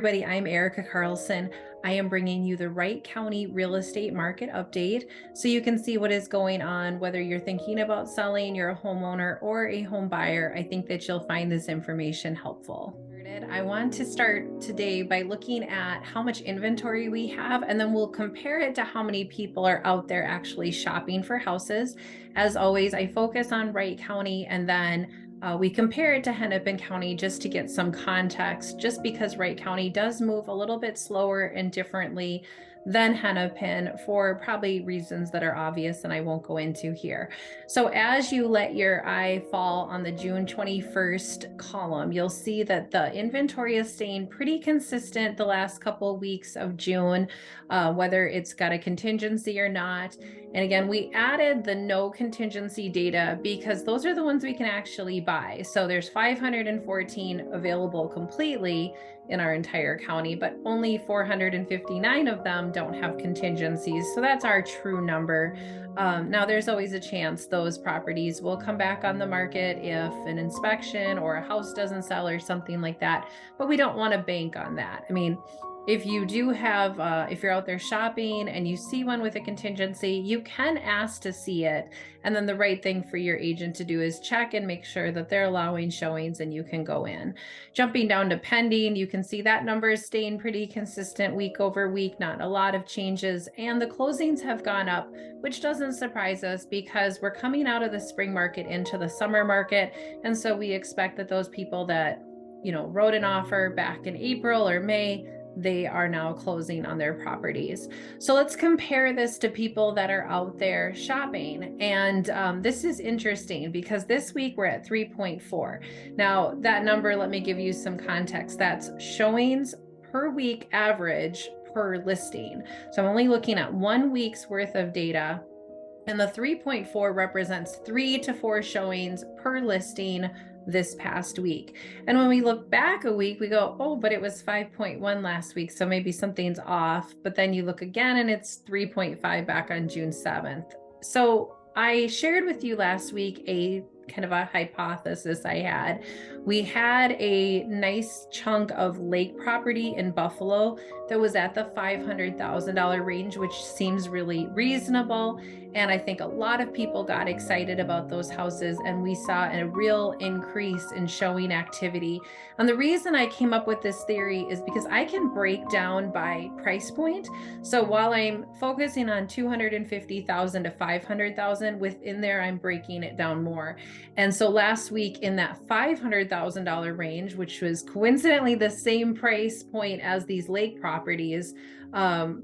Everybody, I'm Erica Carlson. I am bringing you the Wright County real estate market update so you can see what is going on, whether you're thinking about selling, you're a homeowner or a home buyer. I think that you'll find this information helpful. I want to start today by looking at how much inventory we have, and then we'll compare it to how many people are out there actually shopping for houses. As always, I focus on Wright County, and then we compare it to Hennepin County just to get some context, just because Wright County does move a little bit slower and differently than Hennepin for probably reasons that are obvious and I won't go into here. So as you let your eye fall on the June 21st column, you'll see that the inventory is staying pretty consistent the last couple of weeks of June, whether it's got a contingency or not. And again, we added the no contingency data because those are the ones we can actually buy. So there's 514 available completely in our entire county, but only 459 of them don't have contingencies. So that's our true number. Now there's always a chance those properties will come back on the market if an inspection or a house doesn't sell or something like that, but we don't want to bank on that. I mean, if you do have, if you're out there shopping and you see one with a contingency, you can ask to see it. And then the right thing for your agent to do is check and make sure that they're allowing showings and you can go in. Jumping down to pending, you can see that number is staying pretty consistent week over week, not a lot of changes. And the closings have gone up, which doesn't surprise us because we're coming out of the spring market into the summer market. And so we expect that those people that, wrote an offer back in April or May, they are now closing on their properties. So let's compare this to people that are out there shopping. And this is interesting because this week we're at 3.4. Now that number, let me give you some context. That's showings per week average per listing. So I'm only looking at 1 week's worth of data. And the 3.4 represents 3 to 4 showings per listing this past week. And when we look back a week, we go, oh, but it was 5.1 last week. So maybe something's off. But then you look again and it's 3.5 back on June 7th. So I shared with you last week a kind of a hypothesis I had. We had a nice chunk of lake property in Buffalo that was at the $500,000 range, which seems really reasonable. And I think a lot of people got excited about those houses, and we saw a real increase in showing activity. And the reason I came up with this theory is because I can break down by price point. So while I'm focusing on 250,000 to 500,000, within there, I'm breaking it down more. And so last week in that $500,000 range, which was coincidentally the same price point as these lake properties,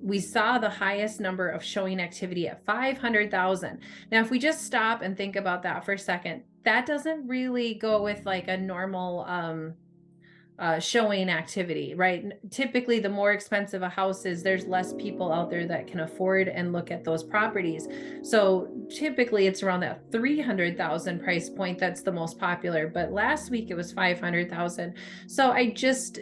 we saw the highest number of showing activity at 500,000. Now, if we just stop and think about that for a second, that doesn't really go with like a normal showing activity, right? Typically, the more expensive a house is, there's less people out there that can afford and look at those properties. So typically it's around that 300,000 price point that's the most popular, but last week it was 500,000. So I just,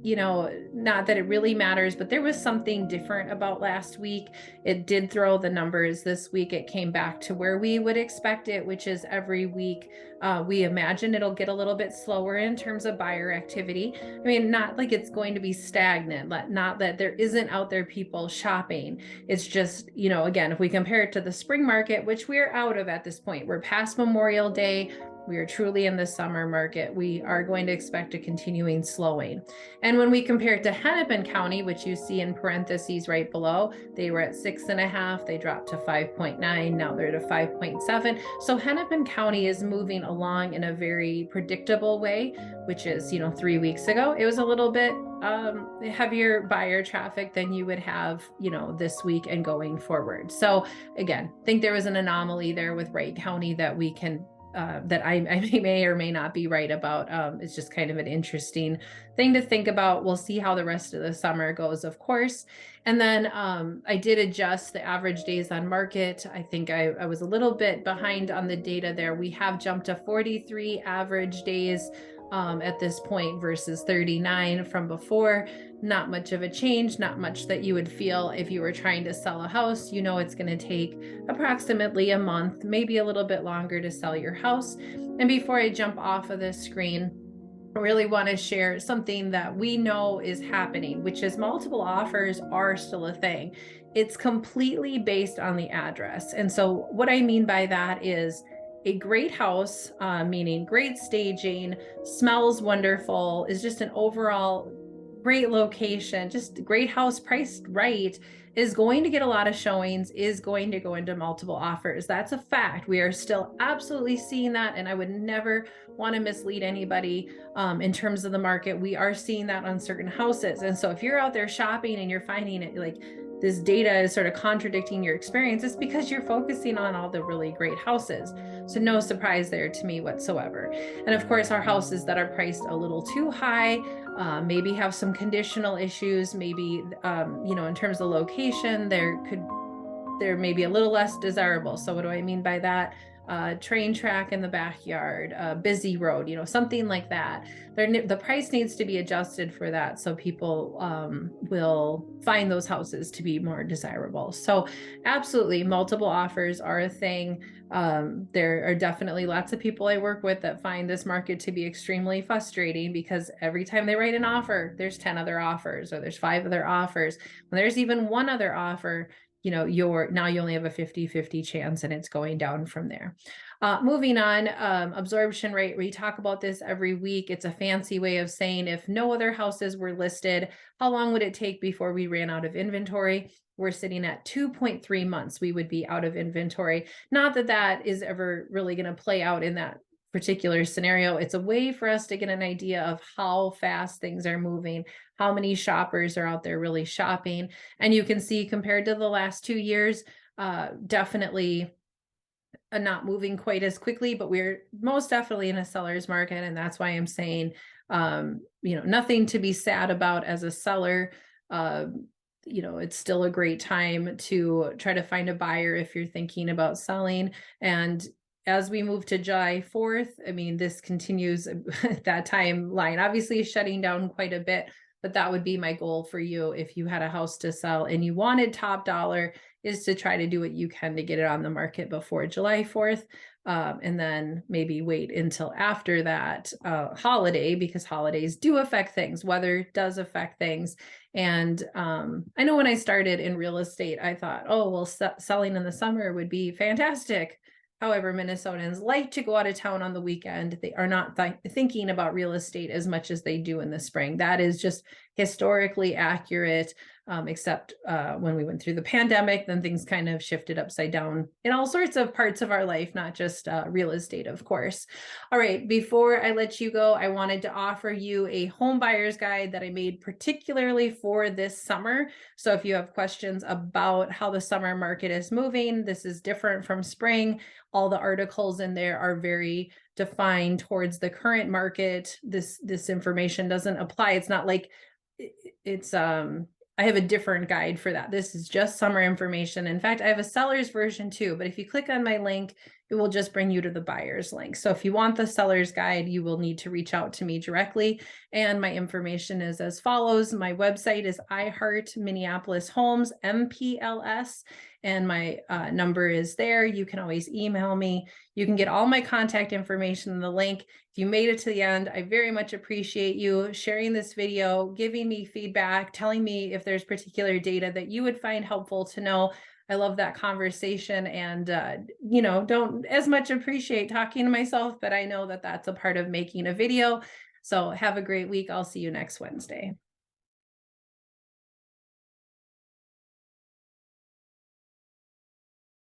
not that it really matters, but there was something different about last week. It did throw the numbers. This week it came back to where we would expect it, which is every week. We imagine it'll get a little bit slower in terms of buyer activity. I mean, not like it's going to be stagnant, not that there isn't out there people shopping. It's just, again, if we compare it to the spring market, which we're out of at this point, we're past Memorial Day. We are truly in the summer market. We are going to expect a continuing slowing. And when we compare it to Hennepin County, which you see in parentheses right below, they were at 6.5, they dropped to 5.9, now they're to 5.7. So Hennepin County is moving along in a very predictable way, which is, 3 weeks ago, it was a little bit heavier buyer traffic than you would have, this week and going forward. So again, I think there was an anomaly there with Wright County that we can that I may or may not be right about. It's just kind of an interesting thing to think about. We'll see how the rest of the summer goes, of course. And then I did adjust the average days on market. I think I was a little bit behind on the data there. We have jumped to 43 average days at this point versus 39 from before. Not much of a change, not much that you would feel if you were trying to sell a house. It's going to take approximately a month, maybe a little bit longer to sell your house. And before I jump off of this screen, really want to share something that we know is happening, which is multiple offers are still a thing. It's completely based on the address. And so, what I mean by that is a great house, meaning great staging, smells wonderful, is just an overall great location, just great house priced right, is going to get a lot of showings, is going to go into multiple offers. That's a fact. We are still absolutely seeing that. And I would never want to mislead anybody in terms of the market. We are seeing that on certain houses. And so if you're out there shopping and you're finding it like this data is sort of contradicting your experience, it's because you're focusing on all the really great houses. So no surprise there to me whatsoever. And of course, our houses that are priced a little too high, maybe have some conditional issues, maybe, in terms of location, they're maybe a little less desirable. So what do I mean by that? Train track in the backyard, busy road, something like that. The price needs to be adjusted for that, so people will find those houses to be more desirable. So absolutely, multiple offers are a thing. There are definitely lots of people I work with that find this market to be extremely frustrating, because every time they write an offer, there's 10 other offers, or there's 5 other offers. When there's even one other offer, you only have a 50-50 chance, and it's going down from there. Moving on, absorption rate. We talk about this every week. It's a fancy way of saying if no other houses were listed, how long would it take before we ran out of inventory? We're sitting at 2.3 months. We would be out of inventory. Not that that is ever really going to play out in that particular scenario. It's a way for us to get an idea of how fast things are moving, how many shoppers are out there really shopping. And you can see, compared to the last 2 years, definitely not moving quite as quickly, but we're most definitely in a seller's market. And that's why I'm saying, nothing to be sad about as a seller. It's still a great time to try to find a buyer if you're thinking about selling. And as we move to July 4th, this continues that timeline, obviously shutting down quite a bit, but that would be my goal for you if you had a house to sell and you wanted top dollar, is to try to do what you can to get it on the market before July 4th. And then maybe wait until after that holiday, because holidays do affect things. Weather does affect things. And I know when I started in real estate, I thought, oh, well, selling in the summer would be fantastic. However, Minnesotans like to go out of town on the weekend. They are not thinking about real estate as much as they do in the spring. That is just historically accurate, except when we went through the pandemic, then things kind of shifted upside down in all sorts of parts of our life, not just real estate, of course. All right, before I let you go, I wanted to offer you a home buyer's guide that I made particularly for this summer. So if you have questions about how the summer market is moving, this is different from spring. All the articles in there are very defined towards the current market. This information doesn't apply. It's not like it's I have a different guide for that. This is just summer information. In fact, I have a seller's version too, but if you click on my link, it will just bring you to the buyer's link. So if you want the seller's guide, you will need to reach out to me directly. And my information is as follows. My website is iHeart Minneapolis Homes, MPLS, and my number is there. You can always email me. You can get all my contact information in the link. If you made it to the end, I very much appreciate you sharing this video, giving me feedback, telling me if there's particular data that you would find helpful to know. I love that conversation, and don't as much appreciate talking to myself, but I know that that's a part of making a video. So have a great week. I'll see you next Wednesday.